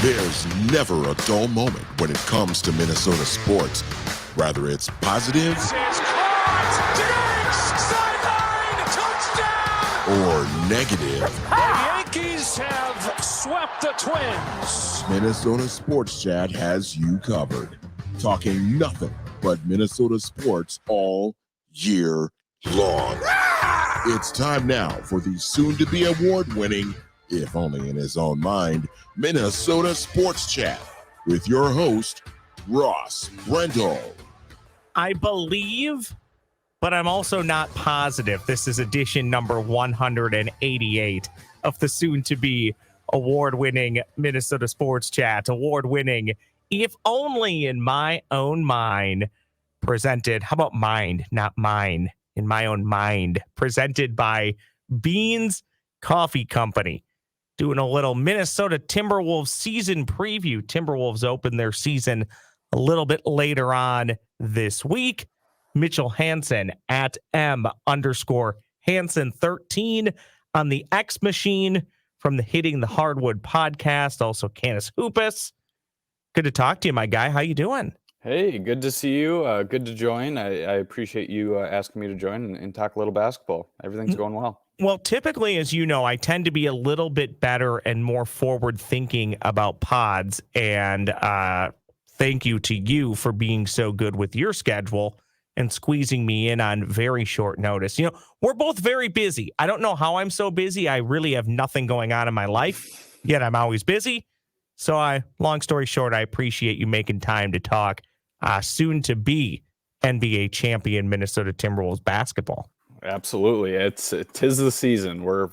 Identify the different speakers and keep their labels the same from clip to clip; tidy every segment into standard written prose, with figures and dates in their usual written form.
Speaker 1: There's never a dull moment when it comes to Minnesota sports. Whether it's positive or negative.
Speaker 2: The Yankees have swept the Twins.
Speaker 1: Minnesota Sports Chat has you covered. Talking nothing but Minnesota sports all year long. It's time now for the soon-to-be award-winning, if only in his own mind, Minnesota Sports Chat with your host, Ross Brendel.
Speaker 3: I believe, but I'm also not positive, this is edition number 188 of the soon-to-be award-winning Minnesota Sports Chat. Award-winning, if only in my own mind, presented, how about mind, not mine, in my own mind, presented by Beans Coffee Company. Doing a little Minnesota Timberwolves season preview. Timberwolves open their season a little bit later on this week. Mitchell Hansen at M_Hansen13 on the X machine from the Hitting the Hardwood podcast. Also Canis Hoopus. Good to talk to you, my guy. How you doing?
Speaker 4: Hey, good to see you. Good to join. I appreciate you asking me to join and talk a little basketball. Everything's going well.
Speaker 3: Well, typically, as you know, I tend to be a little bit better and more forward thinking about pods. And thank you to you for being so good with your schedule and squeezing me in on very short notice. You know, we're both very busy. I don't know how I'm so busy. I really have nothing going on in my life, yet I'm always busy. So long story short, I appreciate you making time to talk soon to be NBA champion Minnesota Timberwolves basketball.
Speaker 4: Absolutely. Tis the season. We're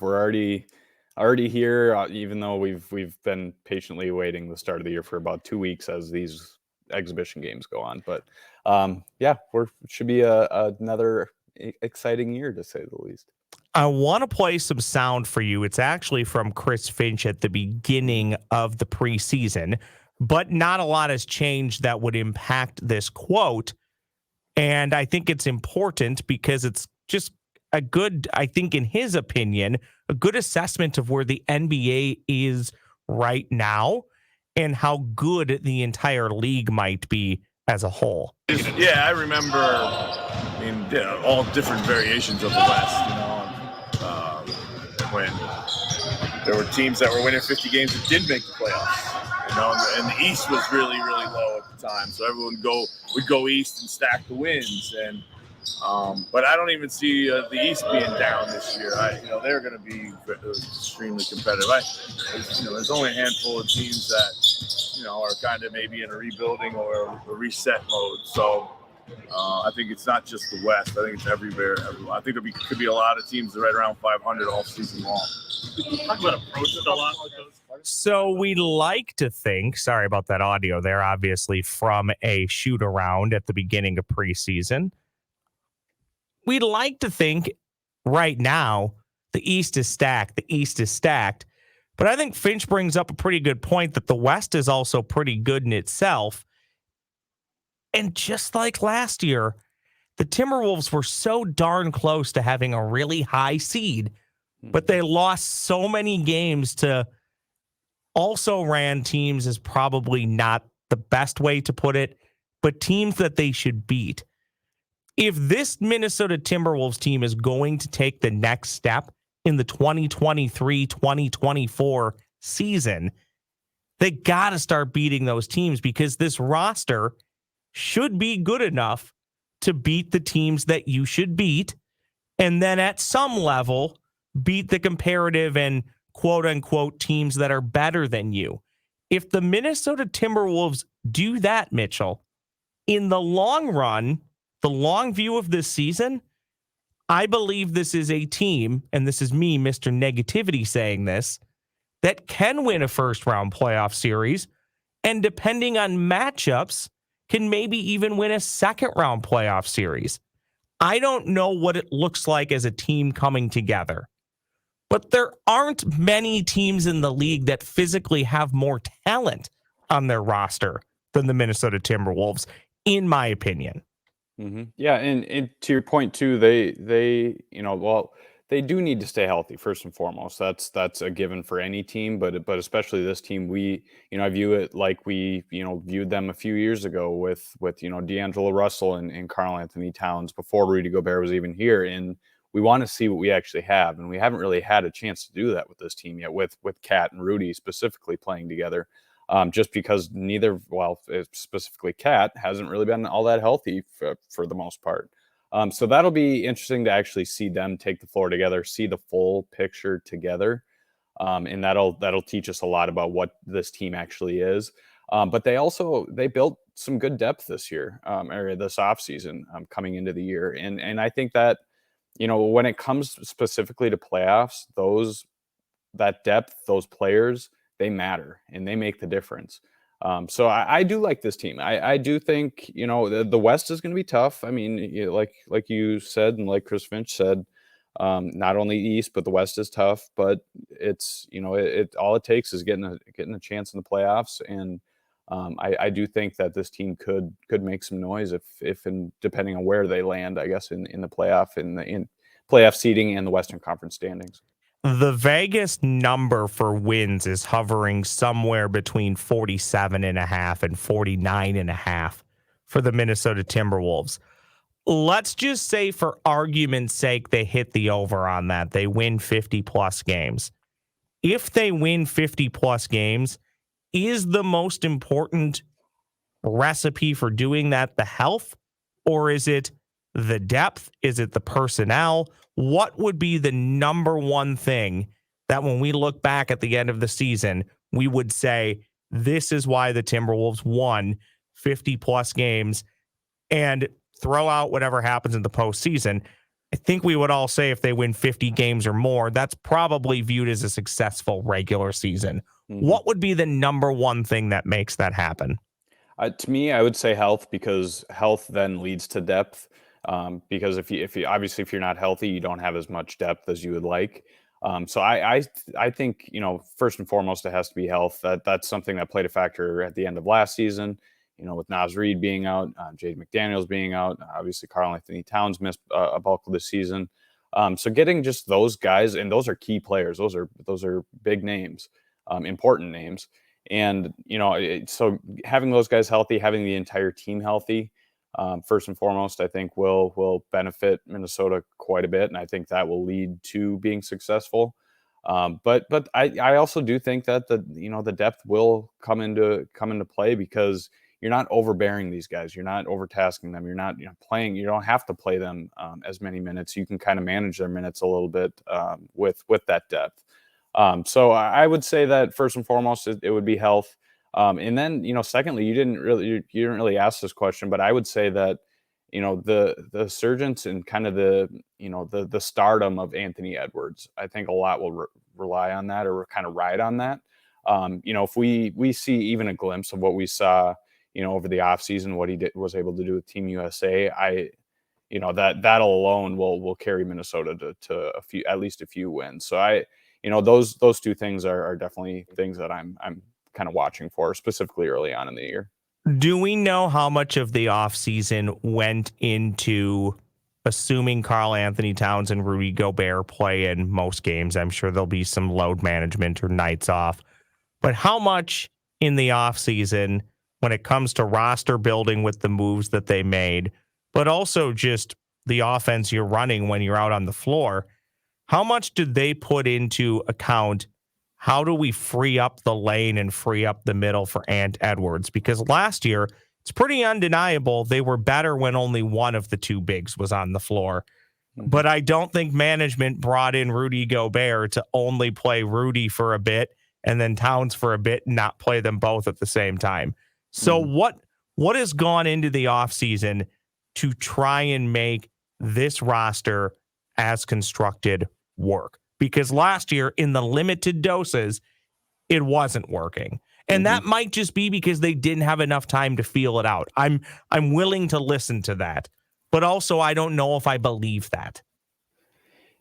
Speaker 4: already here, even though we've been patiently waiting the start of the year for about 2 weeks as these exhibition games go on. But it should be another exciting year, to say the least.
Speaker 3: I want to play some sound for you. It's actually from Chris Finch at the beginning of the preseason, but not a lot has changed that would impact this quote. And I think it's important because it's just a good, I think in his opinion, a good assessment of where the NBA is right now and how good the entire league might be as a whole.
Speaker 5: Yeah, I remember all different variations of the West, when there were teams that were winning 50 games that did make the playoffs, and the East was really, really low at the time. So everyone would go East and stack the wins. And but I don't even see the East being down this year. They're going to be extremely competitive. There's only a handful of teams that are kind of maybe in a rebuilding or a reset mode. So I think it's not just the West. I think it's everywhere. I think could be a lot of teams that are right around 500 all season long.
Speaker 6: Talk about approaches a lot.
Speaker 3: So we like to think, sorry about that audio there, obviously from a shoot around at the beginning of preseason. We'd like to think right now the East is stacked. The East is stacked. But I think Finch brings up a pretty good point that the West is also pretty good in itself. And just like last year, the Timberwolves were so darn close to having a really high seed, but they lost so many games to also ran teams is probably not the best way to put it, but teams that they should beat. If this Minnesota Timberwolves team is going to take the next step in the 2023-2024 season, they got to start beating those teams because this roster should be good enough to beat the teams that you should beat, and then at some level beat the comparative and quote-unquote teams that are better than you. If the Minnesota Timberwolves do that, Mitchell, in the long run, the long view of this season, I believe this is a team, and this is me, Mr. Negativity, saying this, that can win a first-round playoff series, and depending on matchups, can maybe even win a second-round playoff series. I don't know what it looks like as a team coming together, but there aren't many teams in the league that physically have more talent on their roster than the Minnesota Timberwolves, in my opinion.
Speaker 4: Mm-hmm. Yeah, and to your point too, they they do need to stay healthy first and foremost. That's a given for any team, but especially this team. I view it like we viewed them a few years ago with D'Angelo Russell and Karl-Anthony Towns before Rudy Gobert was even here, and we want to see what we actually have, and we haven't really had a chance to do that with this team yet, with Cat and Rudy specifically playing together, just because specifically Cat hasn't really been all that healthy for the most part. So that'll be interesting to actually see them take the floor together, see the full picture together, and that'll teach us a lot about what this team actually is. But they built some good depth this year, or this offseason, coming into the year, and I think that when it comes specifically to playoffs, that depth, those players, they matter and they make the difference. So I do like this team. I do think, the West is going to be tough. I mean, like you said, and like Chris Finch said, not only the East, but the West is tough, but it's, all it takes is getting a chance in the playoffs. And I do think that this team could make some noise if depending on where they land, I guess, in the playoff, in playoff seeding and the Western Conference standings.
Speaker 3: The Vegas number for wins is hovering somewhere between 47.5 and 49.5 for the Minnesota Timberwolves. Let's just say, for argument's sake, they hit the over on that. They win 50 plus games. If they win 50 plus games, is the most important recipe for doing that the health, or is it the depth? Is it the personnel? What would be the number one thing that when we look back at the end of the season, we would say, this is why the Timberwolves won 50 plus games, and throw out whatever happens in the postseason? I think we would all say if they win 50 games or more, that's probably viewed as a successful regular season. Mm-hmm. What would be the number one thing that makes that happen?
Speaker 4: To me, I would say health, because health then leads to depth. Because if you're not healthy, you don't have as much depth as you would like. So I think, first and foremost, it has to be health. That's something that played a factor at the end of last season, with Naz Reid being out, Jaden McDaniels being out, obviously Karl-Anthony Towns missed a bulk of the season. So getting just those guys, and those are key players. Those are big names, important names. And, so having those guys healthy, having the entire team healthy, first and foremost, I think will benefit Minnesota quite a bit, and I think that will lead to being successful. But I also do think that the depth will come into play, because you're not overbearing these guys, you're not overtasking them, you're not playing. You don't have to play them as many minutes. You can kind of manage their minutes a little bit with that depth. So I would say that first and foremost it would be health. And then, secondly, you didn't really ask this question, but I would say that, the surgence and kind of the stardom of Anthony Edwards, I think a lot will rely on that, or kind of ride on that. If we see even a glimpse of what we saw, over the offseason, what he was able to do with Team USA, that'll alone will carry Minnesota to at least a few wins. So those two things are definitely things that I'm kind of watching for, specifically early on in the year.
Speaker 3: Do we know how much of the offseason went into assuming Karl-Anthony Towns and Rudy Gobert play in most games? I'm sure there'll be some load management or nights off. But how much in the offseason, when it comes to roster building with the moves that they made, but also just the offense you're running when you're out on the floor, how much did they put into account? How do we free up the lane and free up the middle for Ant Edwards? Because last year, it's pretty undeniable they were better when only one of the two bigs was on the floor. Mm-hmm. But I don't think management brought in Rudy Gobert to only play Rudy for a bit and then Towns for a bit and not play them both at the same time. So what has gone into the offseason to try and make this roster as constructed work? Because last year, in the limited doses, it wasn't working. And that might just be because they didn't have enough time to feel it out. I'm willing to listen to that. But also, I don't know if I believe that.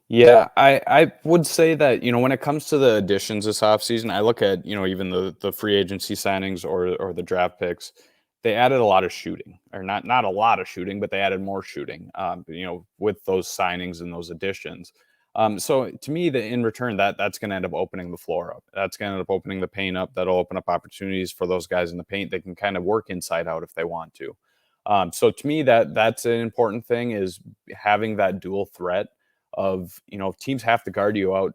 Speaker 4: Yeah, I would say that, when it comes to the additions this offseason, I look at, even the free agency signings or the draft picks, they added a lot of shooting, or not a lot of shooting, but they added more shooting, with those signings and those additions. So to me, in return, that's going to end up opening the floor up. That's going to end up opening the paint up. That'll open up opportunities for those guys in the paint. They can kind of work inside out if they want to. So to me, that's an important thing, is having that dual threat of, teams have to guard you out,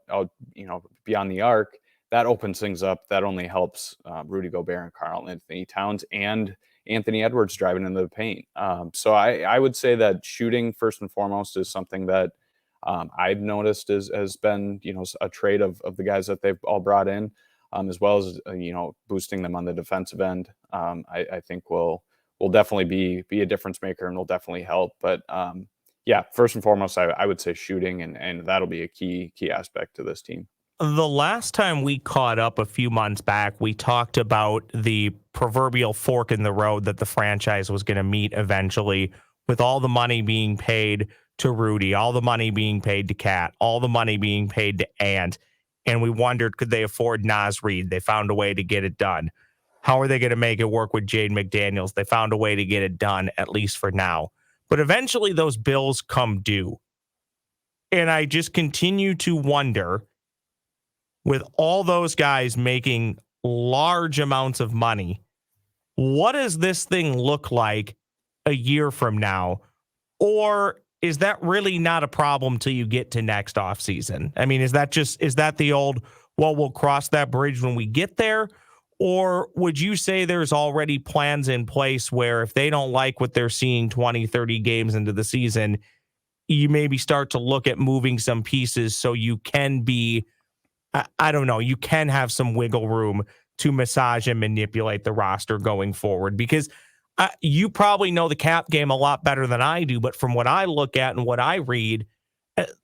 Speaker 4: beyond the arc. That opens things up. That only helps Rudy Gobert and Karl-Anthony Towns and Anthony Edwards driving into the paint. So I would say that shooting first and foremost is something that I've noticed has been, a trait of the guys that they've all brought in, as well as, boosting them on the defensive end. I think will definitely be a difference maker and will definitely help. But yeah, first and foremost, I would say shooting, and that'll be a key aspect to this team.
Speaker 3: The last time we caught up a few months back, we talked about the proverbial fork in the road that the franchise was going to meet eventually, with all the money being paid to Rudy, all the money being paid to Cat, all the money being paid to Ant. And we wondered, could they afford Naz Reid? They found a way to get it done. How are they going to make it work with Jaden McDaniels? They found a way to get it done, at least for now. But eventually those bills come due. And I just continue to wonder, with all those guys making large amounts of money, what does this thing look like a year from now? Or is that really not a problem till you get to next offseason? I mean, is that the old, well, we'll cross that bridge when we get there? Or would you say there's already plans in place where if they don't like what they're seeing 20, 30 games into the season, you maybe start to look at moving some pieces so you can be, I don't know, you can have some wiggle room to massage and manipulate the roster going forward? Because you probably know the cap game a lot better than I do, but from what I look at and what I read,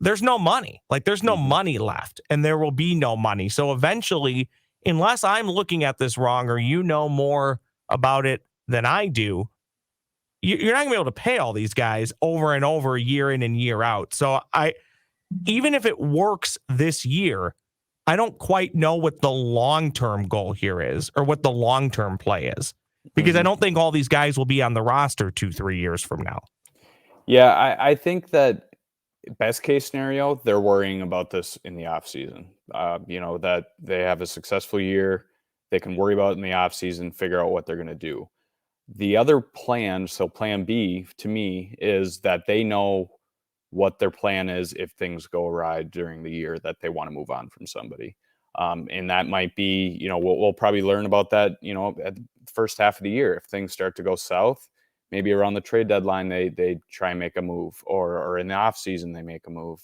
Speaker 3: there's no money. Like, there's no money left, and there will be no money. So eventually, unless I'm looking at this wrong or you know more about it than I do, you're not going to be able to pay all these guys over and over, year in and year out. So even if it works this year, I don't quite know what the long-term goal here is or what the long-term play is, because I don't think all these guys will be on the roster 2-3 years from now.
Speaker 4: Yeah, I think that best case scenario, they're worrying about this in the offseason. That they have a successful year. They can worry about it in the offseason, figure out what they're going to do. The other plan, so plan B to me, is that they know what their plan is if things go awry during the year, that they want to move on from somebody. And that might be, we'll probably learn about that, at the first half of the year. If things start to go south, maybe around the trade deadline, they try and make a move, or in the off season, they make a move.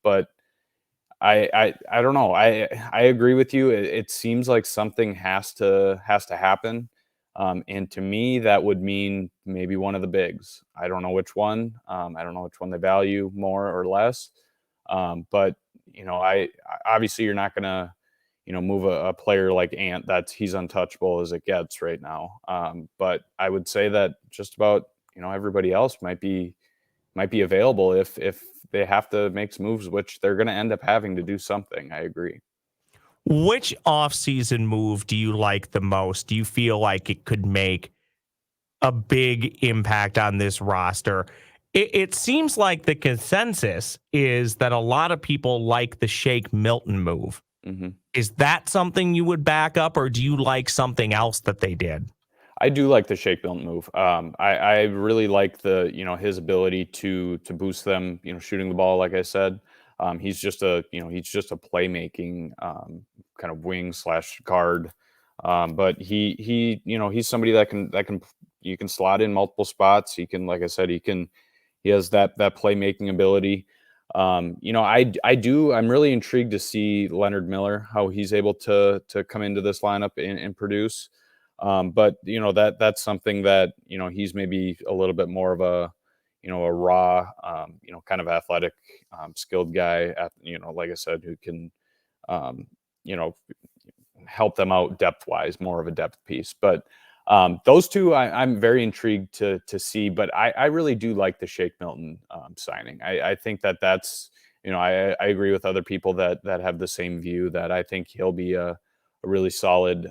Speaker 4: But I don't know. I agree with you. It seems like something has to happen. And to me, that would mean maybe one of the bigs. I don't know which one. I don't know which one they value more or less. But I obviously you're not going to, move a player like Ant. He's untouchable as it gets right now. But I would say that just about, everybody else might be available if they have to make some moves, which they're going to end up having to do something. I agree.
Speaker 3: Which offseason move do you like the most? Do you feel like it could make a big impact on this roster? It seems like the consensus is that a lot of people like the Shake Milton move.
Speaker 4: Mm-hmm.
Speaker 3: Is that something you would back up, or do you like something else that they did?
Speaker 4: I do like the Shake Milton move. I really like the, his ability to boost them, shooting the ball. Like I said, he's just a playmaking kind of wing / guard. But he's somebody that can you can slot in multiple spots. He can, like I said, he has that playmaking ability. I'm really intrigued to see Leonard Miller, how he's able to come into this lineup and produce. But that's something that, he's maybe a little bit more of a raw, kind of athletic, skilled guy, like I said, who can, help them out depth wise, more of a depth piece. But those two I'm very intrigued to see, but I really do like the Shake Milton signing. I think that's, I agree with other people that have the same view, that I think he'll be a really solid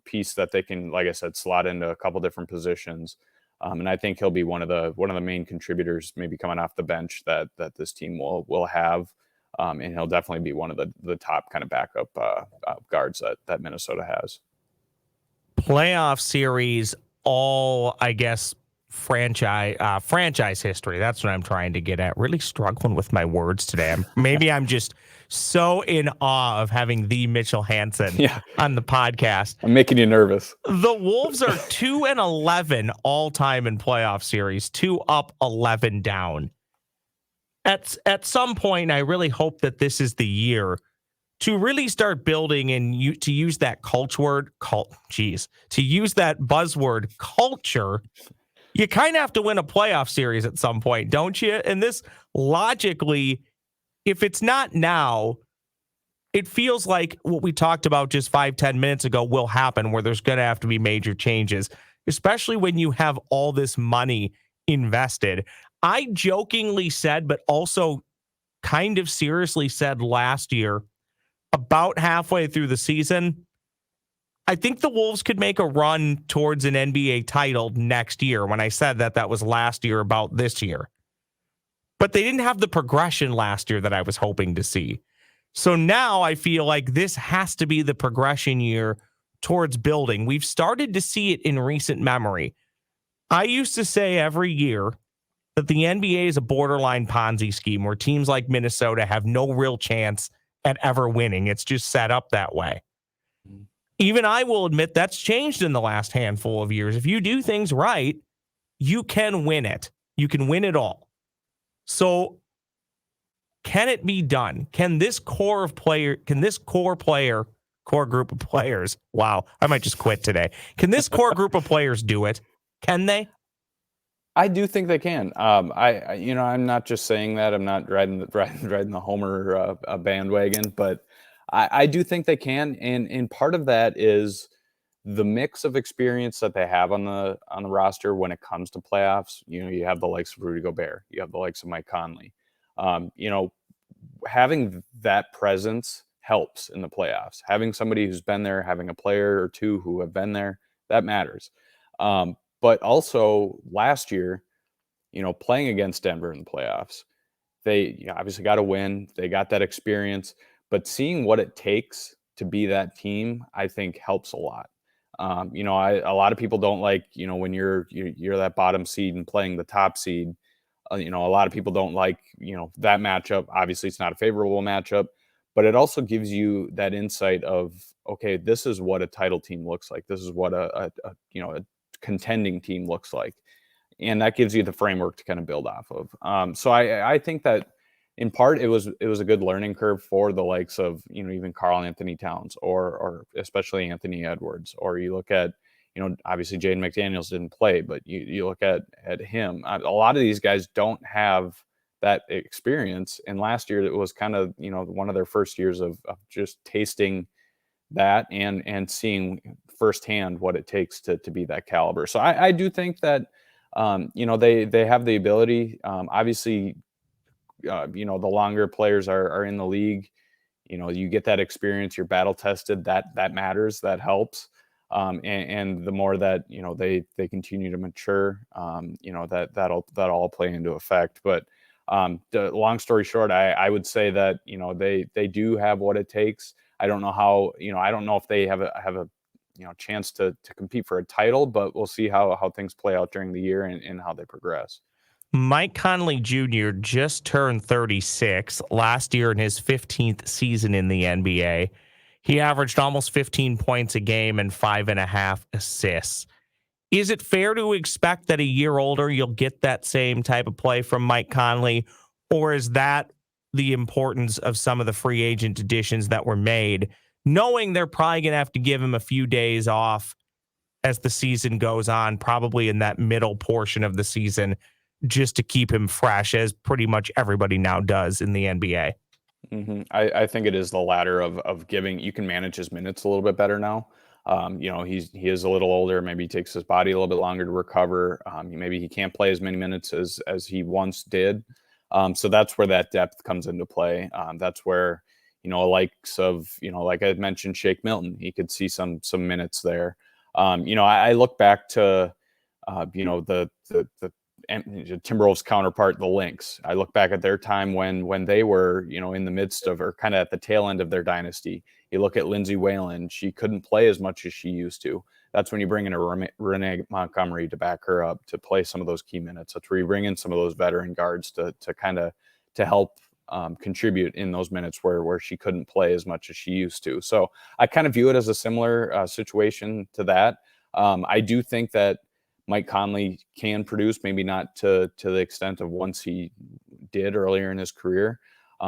Speaker 4: piece that they can, like I said, slot into a couple different positions. And I think he'll be one of the main contributors, maybe coming off the bench, that this team will have. And he'll definitely be one of the top kind of backup guards that Minnesota has.
Speaker 3: Playoff series, all, I guess, franchise history. That's what I'm trying to get at. Really struggling with my words today. Maybe I'm just so in awe of having the Mitchell Hansen on the podcast.
Speaker 4: I'm making you nervous.
Speaker 3: The Wolves are 2-11 all time in playoff series, 2 up, 11 down. At some point, I really hope that this is the year to really start building and to use that to use that buzzword culture. You kind of have to win a playoff series at some point, don't you? And this, logically, if it's not now, it feels like what we talked about just 5-10 minutes ago will happen, where there's going to have to be major changes, especially when you have all this money invested. I jokingly said, but also kind of seriously said last year, about halfway through the season, I think the Wolves could make a run towards an NBA title next year. When I said that was last year about this year. But they didn't have the progression last year that I was hoping to see. So now I feel like this has to be the progression year towards building. We've started to see it in recent memory. I used to say every year that the NBA is a borderline Ponzi scheme where teams like Minnesota have no real chance at ever winning. It's just set up that way. Even I will admit that's changed in the last handful of years. If you do things right, you can win it. You can win it all. So can it be done? Can this core group of players, wow, I might just quit today. Can this core group of players do it? Can they?
Speaker 4: I do think they can. I'm not just saying that. I'm not riding the Homer bandwagon, but I do think they can. And part of that is the mix of experience that they have on the roster when it comes to playoffs. You have the likes of Rudy Gobert, you have the likes of Mike Conley. Having that presence helps in the playoffs. Having somebody who's been there, having a player or two who have been there, that matters. But also last year, playing against Denver in the playoffs, they obviously got a win. They got that experience, but seeing what it takes to be that team, I think helps a lot. A lot of people don't like, when you're that bottom seed and playing the top seed, a lot of people don't like, that matchup. Obviously it's not a favorable matchup, but it also gives you that insight of, okay, this is what a title team looks like. This is what a contending team looks like. And that gives you the framework to kind of build off of. So I think that in part it was a good learning curve for the likes of, even Karl-Anthony Towns or especially Anthony Edwards, or you look at, obviously Jaden McDaniels didn't play, but you look at him. A lot of these guys don't have that experience. And last year it was kind of, one of their first years of just tasting that and seeing firsthand what it takes to be that caliber. So I do think that, they have the ability. Obviously, the longer players are in the league, you get that experience, you're battle tested, that matters, that helps. And the more that, they continue to mature, that'll all play into effect. But the long story short, I would say that, they do have what it takes. I don't know how, I don't know if they have a chance to compete for a title, but we'll see how things play out during the year and how they progress.
Speaker 3: Mike Conley Jr. just turned 36 last year in his 15th season in the NBA. He averaged almost 15 points a game and 5.5 assists. Is it fair to expect that a year older, you'll get that same type of play from Mike Conley? Or is that the importance of some of the free agent additions that were made, knowing they're probably going to have to give him a few days off as the season goes on, probably in that middle portion of the season, just to keep him fresh, as pretty much everybody now does in the NBA?
Speaker 4: Mm-hmm. I think it is the latter of giving. You can manage his minutes a little bit better now. He is a little older. Maybe he takes his body a little bit longer to recover. Maybe he can't play as many minutes as he once did. So that's where that depth comes into play. That's where, likes of, like I mentioned, Shake Milton, he could see some minutes there. I look back to, the Timberwolves counterpart, the Lynx. I look back at their time when they were, in the midst of, or kind of at the tail end of their dynasty. You look at Lindsay Whalen; she couldn't play as much as she used to. That's when you bring in a Renee Montgomery to back her up to play some of those key minutes. That's where you bring in some of those veteran guards to help contribute in those minutes where she couldn't play as much as she used to. So I kind of view it as a similar situation to that. I do think that Mike Conley can produce, maybe not to the extent of once he did earlier in his career,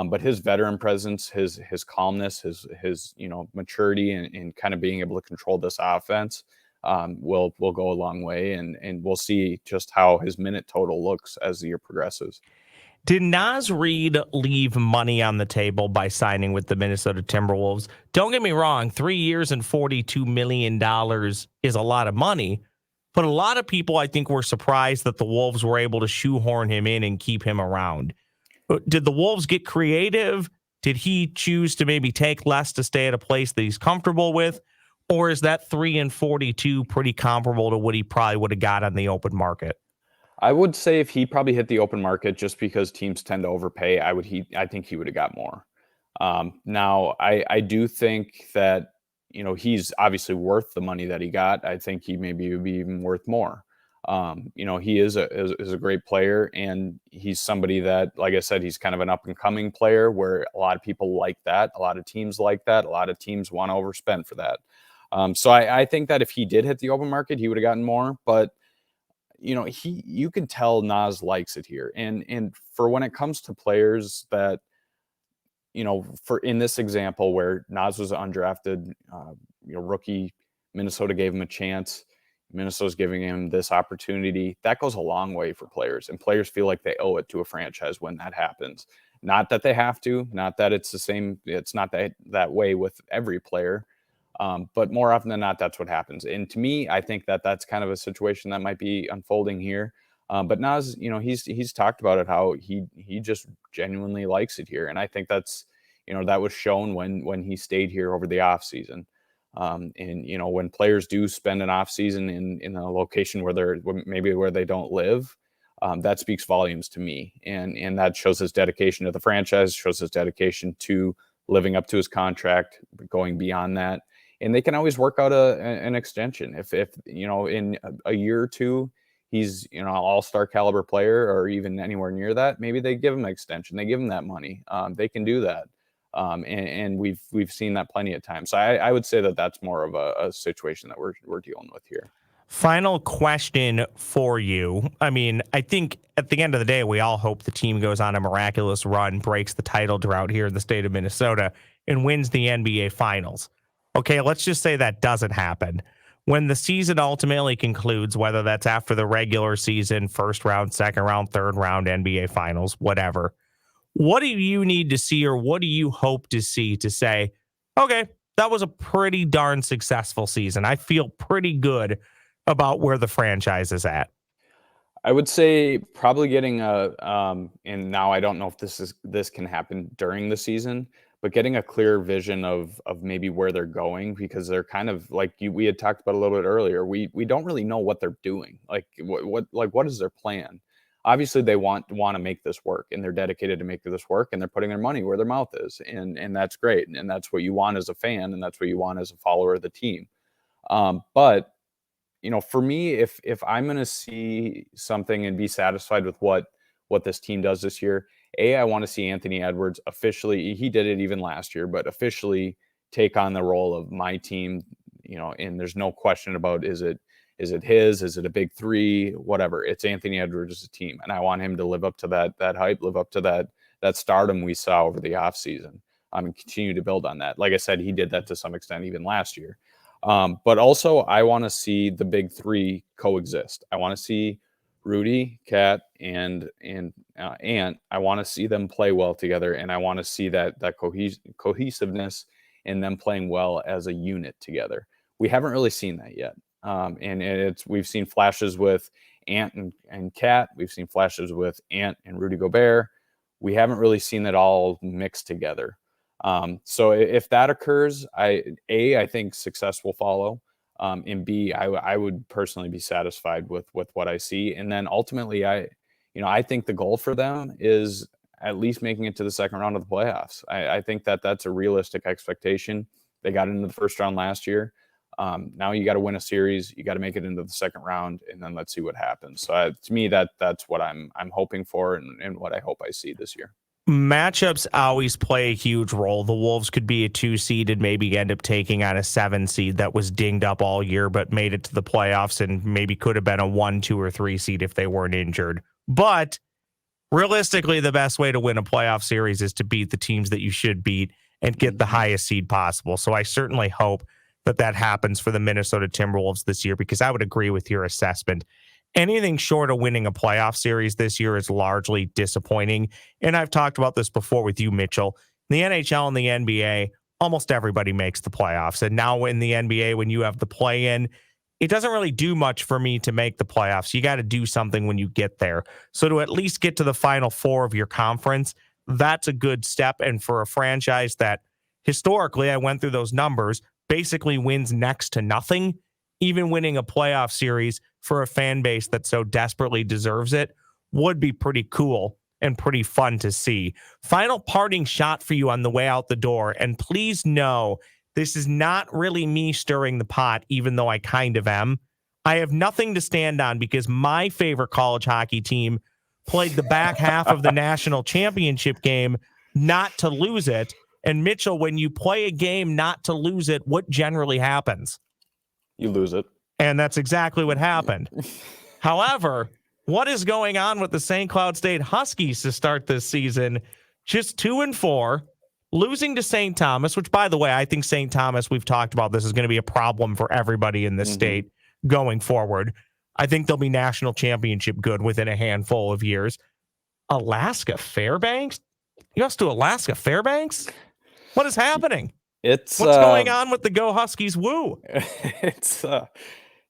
Speaker 4: but his veteran presence, his calmness, his maturity, and kind of being able to control this offense will go a long way, and we'll see just how his minute total looks as the year progresses.
Speaker 3: Did Naz Reid leave money on the table by signing with the Minnesota Timberwolves? Don't get me wrong, 3 years and $42 million is a lot of money, but a lot of people, I think, were surprised that the Wolves were able to shoehorn him in and keep him around. Did the Wolves get creative? Did he choose to maybe take less to stay at a place that he's comfortable with? Or is that 3 and 42 pretty comparable to what he probably would have got on the open market?
Speaker 4: I would say if he probably hit the open market, just because teams tend to overpay, I think he would have got more. Now, I do think that, he's obviously worth the money that he got. I think he maybe would be even worth more. He is a great player, and he's somebody that, like I said, he's kind of an up and coming player where a lot of people like that. A lot of teams like that. A lot of teams want to overspend for that. So I think that if he did hit the open market, he would have gotten more, but you can tell Naz likes it here. And for when it comes to players that, for in this example where Naz was undrafted, rookie, Minnesota gave him a chance. Minnesota's giving him this opportunity. That goes a long way for players, and players feel like they owe it to a franchise when that happens. Not that they have to, not that it's the same. It's not that way with every player. But more often than not, that's what happens. And to me, I think that that's kind of a situation that might be unfolding here. But Naz, he's talked about it, how he just genuinely likes it here. And I think that's, that was shown when he stayed here over the offseason. And, when players do spend an offseason in a location where they don't live, that speaks volumes to me. And that shows his dedication to the franchise, shows his dedication to living up to his contract, going beyond that. And they can always work out an extension. If in a year or two, he's, an all-star caliber player or even anywhere near that, maybe they give him an extension. They give him that money. They can do that. And we've seen that plenty of times. So I would say that that's more of a situation that we're dealing with here.
Speaker 3: Final question for you. I mean, I think at the end of the day, we all hope the team goes on a miraculous run, breaks the title drought here in the state of Minnesota, and wins the NBA Finals. Okay, let's just say that doesn't happen. When the season ultimately concludes, whether that's after the regular season, first round, second round, third round, NBA Finals, whatever, what do you need to see, or what do you hope to see to say, okay, that was a pretty darn successful season. I feel pretty good about where the franchise is at?
Speaker 4: I would say probably getting and now I don't know if this can happen during the season, but getting a clear vision of maybe where they're going, because they're kind of like we had talked about a little bit earlier. We don't really know what they're doing. Like what is their plan? Obviously they want to make this work, and they're dedicated to make this work, and they're putting their money where their mouth is. And that's great. And that's what you want as a fan, and that's what you want as a follower of the team. But for me, if I'm going to see something and be satisfied with what this team does this year, I want to see Anthony Edwards officially, he did it even last year, but officially take on the role of my team, and there's no question about, is it is it a big three, whatever. It's Anthony Edwards' team. And I want him to live up to that hype, live up to that stardom we saw over the offseason, and continue to build on that. Like I said, he did that to some extent even last year. But also, I want to see the big three coexist. I want to see Rudy, Cat, and Ant. I want to see them play well together, and I want to see that cohesiveness in them playing well as a unit together. We haven't really seen that yet, and we've seen flashes with Ant and Cat. We've seen flashes with Ant and Rudy Gobert. We haven't really seen it all mixed together. So if that occurs, I think success will follow. And B, I would personally be satisfied with what I see. And then ultimately, I think the goal for them is at least making it to the second round of the playoffs. I think that's a realistic expectation. They got into the first round last year. Now you got to win a series. You got to make it into the second round, and then let's see what happens. So to me, that's what I'm hoping for, and what I hope I see this year.
Speaker 3: Matchups always play a huge role. The Wolves could be a 2 seed and maybe end up taking on a 7 seed that was dinged up all year, but made it to the playoffs and maybe could have been a 1, 2, or 3 seed if they weren't injured. But realistically, the best way to win a playoff series is to beat the teams that you should beat and get the highest seed possible. So I certainly hope that happens for the Minnesota Timberwolves this year, because I would agree with your assessment. Anything short of winning a playoff series this year is largely disappointing. And I've talked about this before with you, Mitchell. In the NHL and the NBA, almost everybody makes the playoffs. And now in the NBA, when you have the play-in, it doesn't really do much for me to make the playoffs. You got to do something when you get there. So to at least get to the Final Four of your conference, that's a good step. And for a franchise that historically, I went through those numbers, basically wins next to nothing, even winning a playoff series for a fan base that so desperately deserves it would be pretty cool and pretty fun to see. Final parting shot for you on the way out the door. And please know, this is not really me stirring the pot, even though I kind of am. I have nothing to stand on because my favorite college hockey team played the back half of the national championship game not to lose it. And Mitchell, when you play a game not to lose it, what generally happens?
Speaker 4: You lose it.
Speaker 3: And that's exactly what happened. However, what is going on with the St. Cloud State Huskies to start this season? Just 2-4, losing to St. Thomas, which, by the way, I think St. Thomas, we've talked about this, is going to be a problem for everybody in this state going forward. I think they'll be national championship good within a handful of years. Alaska Fairbanks? You lost to Alaska Fairbanks? What is happening? What's going on with the Go Huskies woo?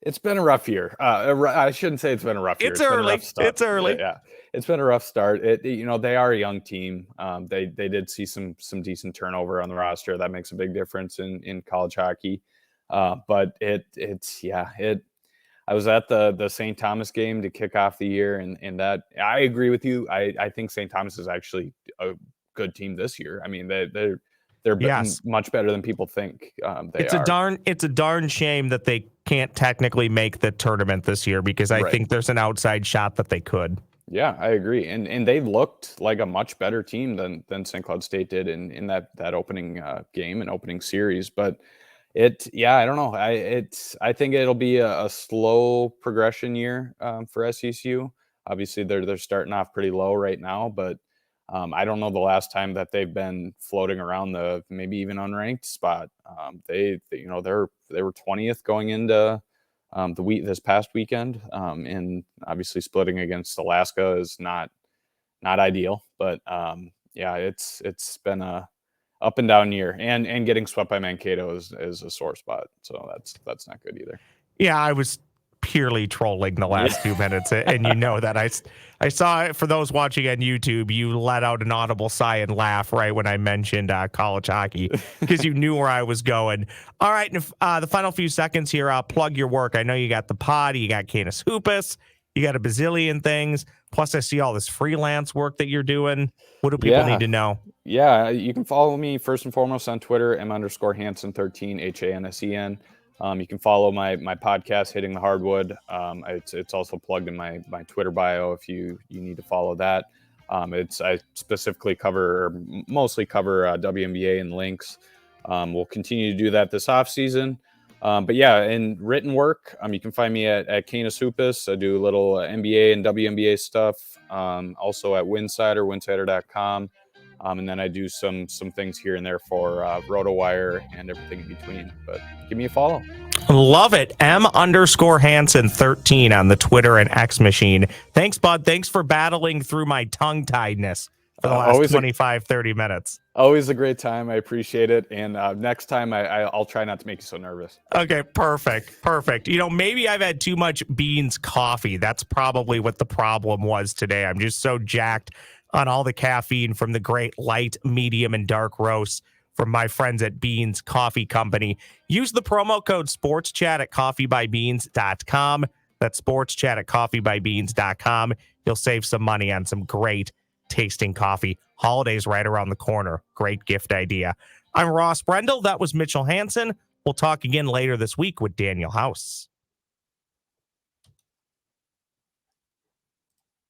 Speaker 4: It's been a rough year. I shouldn't say it's been a rough year.
Speaker 3: It's early. It's early.
Speaker 4: Yeah, it's been a rough start. They are a young team. They did see some decent turnover on the roster. That makes a big difference in college hockey. But I was at the St. Thomas game to kick off the year, and that I agree with you. I think St. Thomas is actually a good team this year. I mean, they're much better than people think
Speaker 3: it's a darn shame that they can't technically make the tournament this year, because I think there's an outside shot that they could. Yeah,
Speaker 4: I agree. And they looked like a much better team than St. Cloud State did in that opening game and opening series. But I don't know. I think it'll be a slow progression year for SECU. Obviously, they're starting off pretty low right now, but I don't know the last time that they've been floating around the maybe even unranked spot. They were 20th going into this past weekend, and obviously splitting against Alaska is not ideal. But it's been a up and down year, and getting swept by Mankato is a sore spot. So that's not good either.
Speaker 3: Yeah, I was purely trolling the last 2 minutes, and you know that I saw it. For those watching on YouTube, you let out an audible sigh and laugh right when I mentioned college hockey, because you knew where I was going. All right, and the final few seconds here, I'll plug your work. I know you got the pod, you got Canis Hoopus, you got a bazillion things. Plus, I see all this freelance work that you're doing. What do people need to know?
Speaker 4: Yeah, you can follow me first and foremost on Twitter, M_Hansen13, HANSEN. You can follow my podcast, Hitting the Hardwood. It's also plugged in my Twitter bio if you need to follow that. I specifically mostly cover WNBA and links. We'll continue to do that this off season. But yeah, in written work, you can find me at Canis Hoopus. I do a little NBA and WNBA stuff. Also at winsider.com. And then I do some things here and there for RotoWire and everything in between. But give me a follow.
Speaker 3: Love it. M_Hansen13 on the Twitter and X machine. Thanks, bud. Thanks for battling through my tongue-tiedness for the last 30 minutes.
Speaker 4: Always a great time. I appreciate it. And next time, I'll try not to make you so nervous.
Speaker 3: Okay, perfect. Maybe I've had too much Beans coffee. That's probably what the problem was today. I'm just so jacked on all the caffeine from the great light, medium, and dark roasts from my friends at Beans Coffee Company. Use the promo code SportsChat at coffeebybeans.com. That's SportsChat at coffeebybeans.com. You'll save some money on some great tasting coffee. Holidays right around the corner. Great gift idea. I'm Ross Brendel. That was Mitchell Hansen. We'll talk again later this week with Daniel House.